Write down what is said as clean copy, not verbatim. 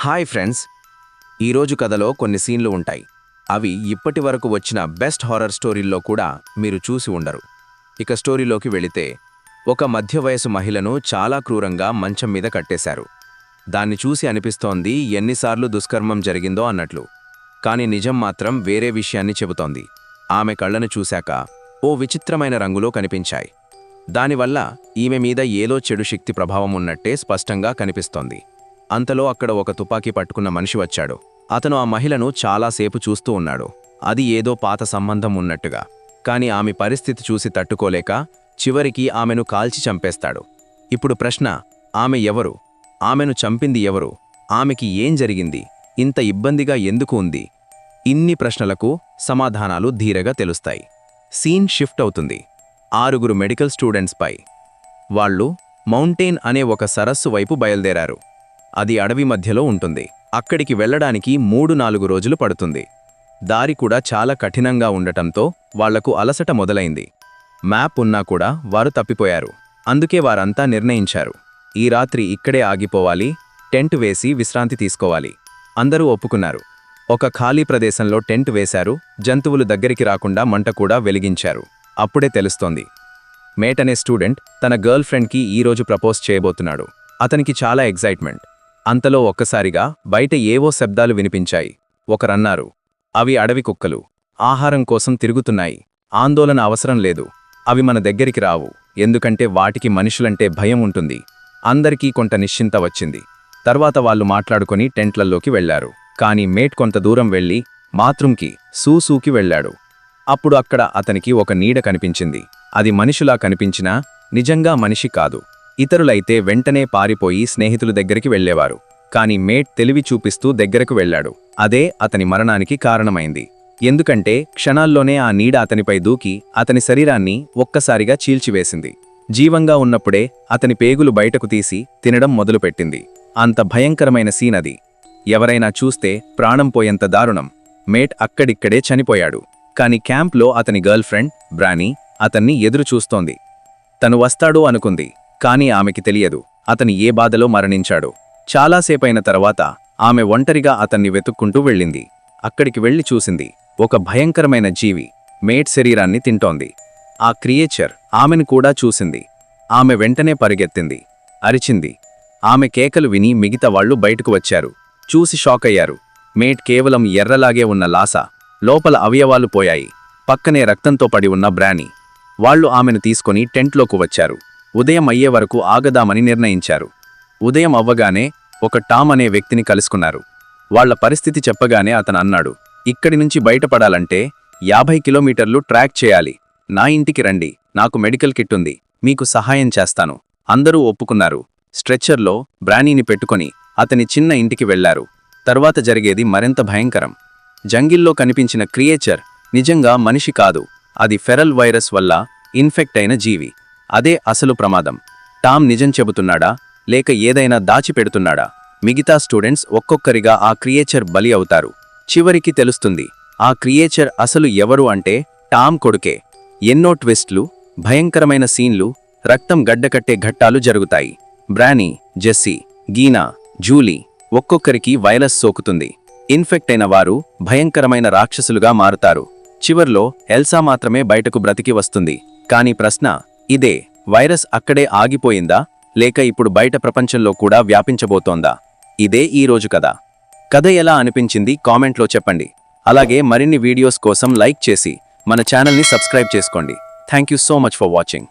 Hi friends, ఈరోజు కథలో కొన్ని సీన్లు ఉంటాయి. అవి ఇప్పటి వరకు వచ్చిన బెస్ట్ హారర్ స్టోరీల్లో కూడా మీరు చూసి ఉండరు. ఇక స్టోరీలోకి వెళితే, ఒక మధ్య వయసు మహిళను చాలా క్రూరంగా మంచం మీద కట్టేశారు. దాన్ని చూసి అనిపిస్తోంది ఎన్నిసార్లు దుష్కర్మం జరిగిందో అన్నట్లు. కాని నిజం మాత్రం వేరే విషయాన్ని చెబుతోంది. ఆమె కళ్ళను చూశాక ఓ విచిత్రమైన రంగులో కనిపించాయి. దానివల్ల ఈమె మీద ఏదో చెడు శక్తి ప్రభావం ఉన్నట్టే స్పష్టంగా కనిపిస్తోంది. అంతలో అక్కడ ఒక తుపాకీ పట్టుకున్న మనిషి వచ్చాడు. అతను ఆ మహిళను చాలాసేపు చూస్తూ ఉన్నాడు. అది ఏదో పాత సంబంధం ఉన్నట్టుగా. కాని ఆమె పరిస్థితి చూసి తట్టుకోలేక చివరికి ఆమెను కాల్చి చంపేస్తాడు. ఇప్పుడు ప్రశ్న, ఆమె ఎవరు? ఆమెను చంపింది ఎవరు? ఆమెకి ఏం జరిగింది? ఇంత ఇబ్బందిగా ఎందుకు ఉంది? ఇన్ని ప్రశ్నలకు సమాధానాలు ధీరగా తెలుస్తాయి. సీన్ షిఫ్ట్ అవుతుంది 6 మెడికల్ స్టూడెంట్స్పై. వాళ్ళు మౌంటైన్ అనే ఒక సరస్సు వైపు బయలుదేరారు. అది అడవి మధ్యలో ఉంటుంది. అక్కడికి వెళ్లడానికి 3-4 రోజులు పడుతుంది. దారి కూడా చాలా కఠినంగా ఉండటంతో వాళ్లకు అలసట మొదలైంది. మ్యాప్ ఉన్నా కూడా వారు తప్పిపోయారు. అందుకే వారంతా నిర్ణయించారు, ఈ రాత్రి ఇక్కడే ఆగిపోవాలి, టెంట్ వేసి విశ్రాంతి తీసుకోవాలి. అందరూ ఒప్పుకున్నారు. ఒక ఖాళీ ప్రదేశంలో టెంట్ వేశారు. జంతువులు దగ్గరికి రాకుండా మంట కూడా వెలిగించారు. అప్పుడే తెలుస్తోంది, మేట్ అనే స్టూడెంట్ తన గర్ల్ ఫ్రెండ్కి ఈరోజు ప్రపోజ్ చేయబోతున్నాడు. అతనికి చాలా ఎగ్జైట్మెంట్. అంతలో ఒక్కసారిగా బయట ఏవో శబ్దాలు వినిపించాయి. ఒకరన్నారు, అవి అడవి కుక్కలు, ఆహారం కోసం తిరుగుతున్నాయి. ఆందోళన అవసరం లేదు, అవి మన దగ్గరికి రావు, ఎందుకంటే వాటికి మనుషులంటే భయం ఉంటుంది. అందరికీ కొంత నిశ్చింత వచ్చింది. తర్వాత వాళ్ళు మాట్లాడుకొని టెంట్లల్లోకి వెళ్లారు. కాని మేట్ కొంత దూరం వెళ్లి బాత్రూంకి సూసూకి వెళ్లాడు. అప్పుడు అక్కడ అతనికి ఒక నీడ కనిపించింది. అది మనిషిలా కనిపించినా నిజంగా మనిషి కాదు. ఇతరులైతే వెంటనే పారిపోయి స్నేహితుల దగ్గరికి వెళ్లేవారు. కాని మేట్ తెలివి చూపిస్తూ దగ్గరకు వెళ్లాడు. అదే అతని మరణానికి కారణమైంది. ఎందుకంటే క్షణాల్లోనే ఆ నీడ అతనిపై దూకి అతని శరీరాన్ని ఒక్కసారిగా చీల్చివేసింది. జీవంగా ఉన్నప్పుడే అతని పేగులు బయటకు తీసి తినడం మొదలుపెట్టింది. అంత భయంకరమైన సీన్ అది. ఎవరైనా చూస్తే ప్రాణం పోయేంత దారుణం. మేట్ అక్కడిక్కడే చనిపోయాడు. కాని క్యాంప్లో అతని గర్ల్ ఫ్రెండ్ బ్రానీ అతన్ని ఎదురు చూస్తోంది. తను వస్తాడు అనుకుంది. కాని ఆమెకి తెలియదు అతని ఏ బాధలో మరణించాడు. చాలాసేపైన తర్వాత ఆమె ఒంటరిగా అతన్ని వెతుక్కుంటూ వెళ్ళింది. అక్కడికి వెళ్లి చూసింది, ఒక భయంకరమైన జీవి మేట్ శరీరాన్ని తింటోంది. ఆ క్రియేచర్ ఆమెను కూడా చూసింది. ఆమె వెంటనే పరిగెత్తింది, అరిచింది. ఆమె కేకలు విని మిగతా వాళ్లు బయటకు వచ్చారు. చూసి షాకయ్యారు. మేట్ కేవలం ఎర్రలాగే ఉన్న లాస, లోపల అవయవాలు పోయాయి. పక్కనే రక్తంతో పడి ఉన్న బ్రానీ. వాళ్లు ఆమెను తీసుకుని టెంట్లోకి వచ్చారు. ఉదయం అయ్యే వరకు ఆగదామని నిర్ణయించారు. ఉదయం అవ్వగానే ఒక టామ్ అనే వ్యక్తిని కలుసుకున్నారు. వాళ్ల పరిస్థితి చెప్పగానే అతను అన్నాడు, ఇక్కడి నుంచి బయటపడాలంటే 50 కిలోమీటర్లు ట్రాక్ చేయాలి. నా ఇంటికి రండి, నాకు మెడికల్ కిట్ ఉంది, మీకు సహాయం చేస్తాను. అందరూ ఒప్పుకున్నారు. స్ట్రెచ్చర్లో బ్రానీని పెట్టుకుని అతని చిన్న ఇంటికి వెళ్లారు. తర్వాత జరిగేది మరింత భయంకరం. జంగిల్లో కనిపించిన క్రియేచర్ నిజంగా మనిషి కాదు. అది ఫెరల్ వైరస్ వల్ల ఇన్ఫెక్ట్ అయిన జీవి. అదే అసలు ప్రమాదం. టామ్ నిజం చెబుతున్నాడా లేక ఏదైనా దాచిపెడుతున్నాడా? మిగతా స్టూడెంట్స్ ఒక్కొక్కరిగా ఆ క్రియేచర్ బలి అవుతారు. చివరికి తెలుస్తుంది, ఆ క్రియేచర్ అసలు ఎవరు అంటే టామ్ కొడుకే. ఎన్నో ట్విస్ట్లు, భయంకరమైన సీన్లు, రక్తం గడ్డకట్టే ఘట్టాలు జరుగుతాయి. బ్రానీ, జెస్సీ, గీనా, జూలీ ఒక్కొక్కరికి వైరస్ సోకుతుంది. ఇన్ఫెక్ట్ అయిన వారు భయంకరమైన రాక్షసులుగా మారుతారు. చివర్లో ఎల్సా మాత్రమే బయటకు బ్రతికి వస్తుంది. కాని ప్రశ్న ఇదే, వైరస్ అక్కడే ఆగిపోయిందా లేక ఇప్పుడు బయట ప్రపంచంలో కూడా వ్యాపించబోతోందా? ఇదే ఈ రోజు కథ. కథ ఎలా అనిపించింది కామెంట్లో చెప్పండి. అలాగే మరిన్ని వీడియోస్ కోసం లైక్ చేసి మన ఛానల్ని సబ్స్క్రైబ్ చేసుకోండి. Thank you so much for watching.